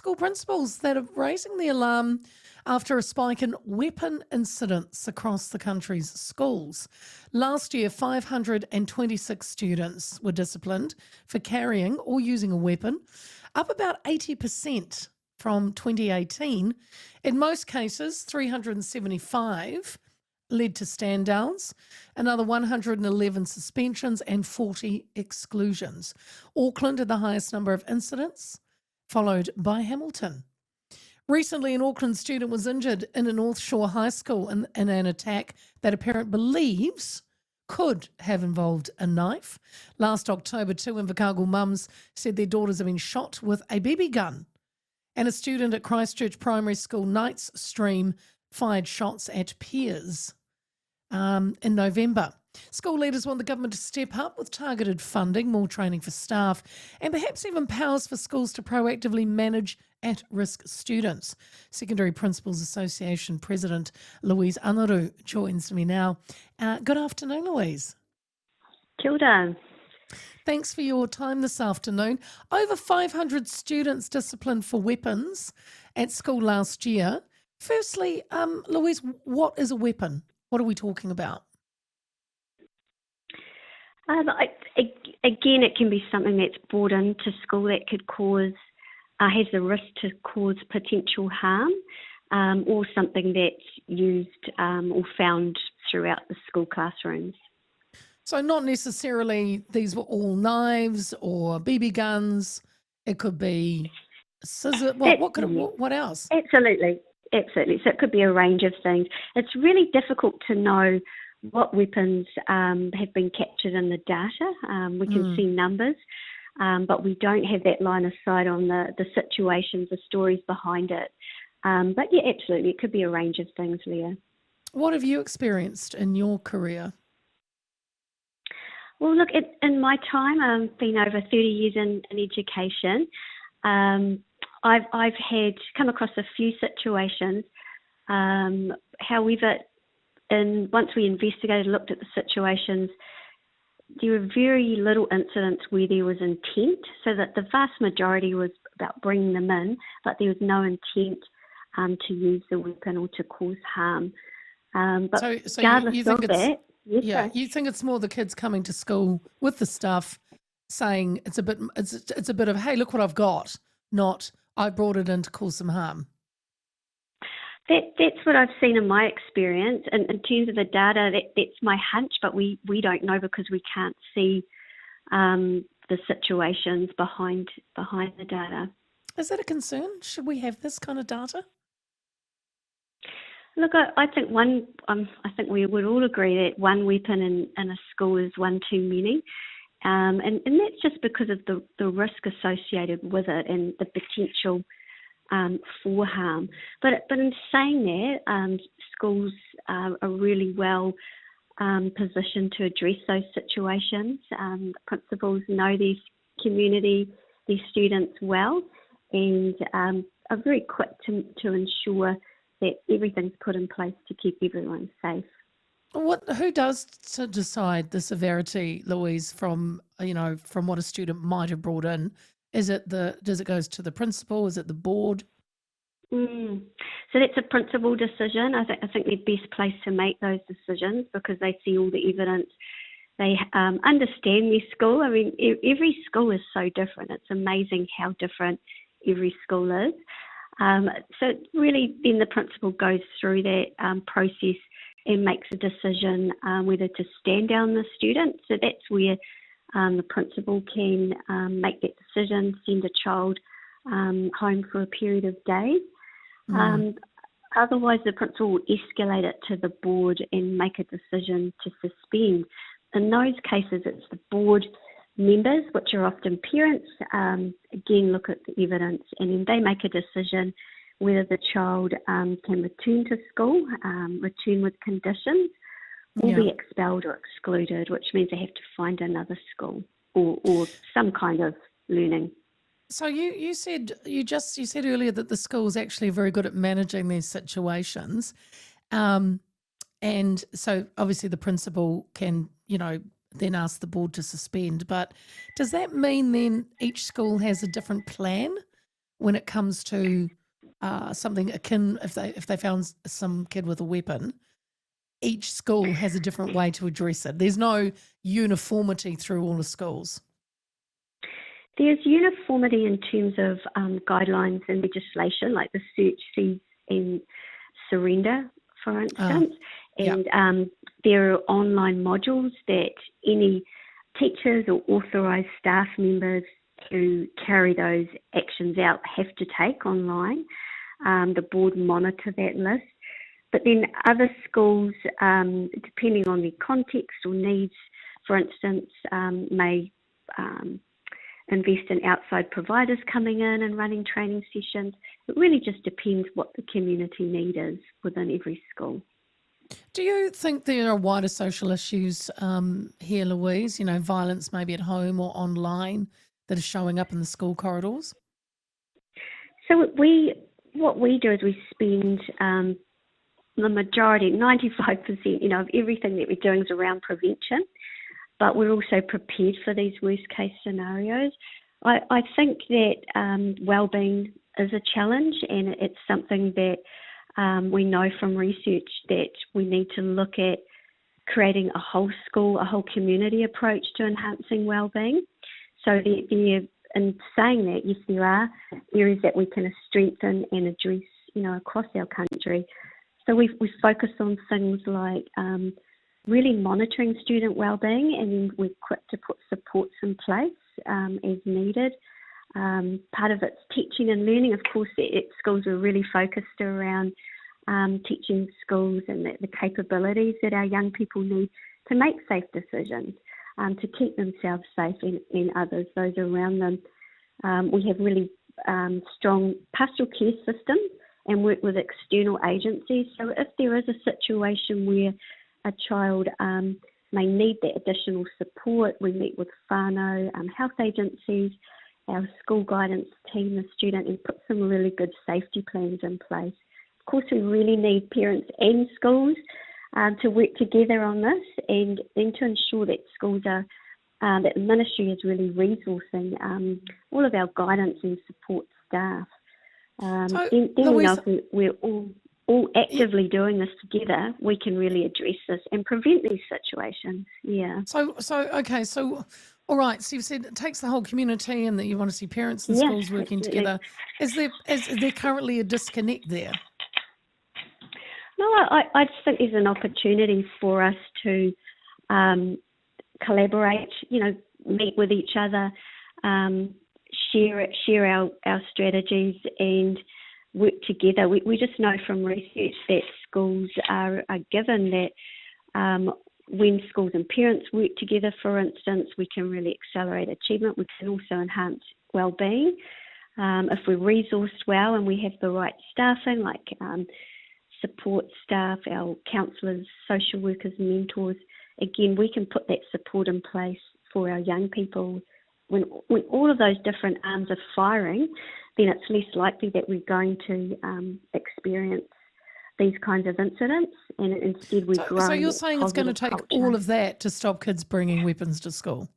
school principals that are raising the alarm after a spike in weapon incidents across the country's schools. Last year, 526 students were disciplined for carrying or using a weapon, up about 80% from 2018. In most cases, 375 led to stand downs, another 111 suspensions and 40 exclusions. Auckland had the highest number of incidents, followed by Hamilton. Recently, an Auckland student was injured in a North Shore high school in an attack that a parent believes could have involved a knife. Last October, two Invercargill mums said their daughters had been shot with a BB gun. And a student at Christchurch Primary School Knights Stream fired shots at peers in November. School leaders want the government to step up with targeted funding, more training for staff, and perhaps even powers for schools to proactively manage at-risk students. Secondary Principals Association President Louise Anaru joins me now. Good afternoon, Louise. Kia ora. Thanks for your time this afternoon. Over 500 students disciplined for weapons at school last year. Firstly, Louise, what is a weapon? What are we talking about? Again, it can be something that's brought into school that could cause, has the risk to cause potential harm, or something that's used or found throughout the school classrooms. So not necessarily these were all knives or BB guns. It could be scissors. What else? Absolutely. So it could be a range of things. It's really difficult to know what weapons have been captured in the data. We can see numbers, but we don't have that line of sight on the situations, the stories behind it. But yeah, absolutely, it could be a range of things, Leah. What have you experienced in your career? Well, look, in my time, I've been over 30 years in education. I've come across a few situations. However, once we investigated, looked at the situations, there were very little incidents where there was intent, so that the vast majority was about bringing them in, but there was no intent to use the weapon or to cause harm. But so regardless you think of it's, that, yes, yeah, you think it's more the kids coming to school with the stuff, saying it's a bit of, hey, look what I've got, not I brought it in to cause some harm. That's what I've seen in my experience. And in terms of the data, that's my hunch, but we don't know because we can't see the situations behind the data. Is that a concern? Should we have this kind of data? Look, I think I think we would all agree that one weapon in a school is one too many. And that's just because of the risk associated with it and the potential for harm. But in saying that, schools are really well positioned to address those situations. Principals know their community, their students well, and are very quick to ensure that everything's put in place to keep everyone safe. Who does to decide the severity, Louise, from what a student might have brought in? Does it go to the principal? Is it the board? So that's a principal decision. I think they're best placed to make those decisions because they see all the evidence. They understand their school. I mean, every school is so different. It's amazing how different every school is. So really then the principal goes through that process and makes a decision whether to stand down the student. So that's where the principal can make that decision, send a child home for a period of days. Otherwise, the principal will escalate it to the board and make a decision to suspend. In those cases, it's the board members, which are often parents, again look at the evidence and then they make a decision whether the child can return to school, return with conditions, or be expelled or excluded, which means they have to find another school or some kind of learning. So you said earlier that the school is actually very good at managing these situations, and so obviously the principal can then ask the board to suspend. But does that mean then each school has a different plan when it comes to something akin, if they found some kid with a weapon, each school has a different way to address it. There's no uniformity through all the schools. There's uniformity in terms of guidelines and legislation, like the search, seize and surrender, for instance. And there are online modules that any teachers or authorised staff members who carry those actions out have to take online. The board monitor that list. But then other schools, depending on their context or needs, for instance, may invest in outside providers coming in and running training sessions. It really just depends what the community need is within every school. Do you think there are wider social issues here, Louise, violence maybe at home or online that are showing up in the school corridors? So what we do is we spend the majority, 95%, of everything that we're doing is around prevention, but we're also prepared for these worst case scenarios. I think that wellbeing is a challenge, and it's something that we know from research that we need to look at creating a whole school, a whole community approach to enhancing wellbeing. So in saying that, yes, there are areas that we can strengthen and address, across our country. So we focus on things like really monitoring student wellbeing, and then we're quick to put supports in place as needed. Part of it's teaching and learning. Of course, at schools we're really focused around teaching schools and the capabilities that our young people need to make safe decisions, to keep themselves safe and others, those around them. We have really strong pastoral care systems and work with external agencies. So if there is a situation where a child may need that additional support, we meet with whānau, health agencies, our school guidance team, the student, and put some really good safety plans in place. Of course, we really need parents and schools to work together on this and to ensure that schools are, that the ministry is really resourcing all of our guidance and support staff. Then we know if we're all actively doing this together, we can really address this and prevent these situations. Yeah. So all right. So you've said it takes the whole community, and that you want to see parents and schools working together. Is there currently a disconnect there? No, I just think there's an opportunity for us to collaborate. Meet with each other, share our strategies, and work together. We just know from research that schools are given that when schools and parents work together, for instance, we can really accelerate achievement. We can also enhance wellbeing. If we're resourced well and we have the right staffing, like support staff, our counsellors, social workers, mentors, again, we can put that support in place for our young people. When all of those different arms are firing, then it's less likely that we're going to experience these kinds of incidents, and instead we're growing. So you're saying it's going to take all of that to stop kids bringing weapons to school?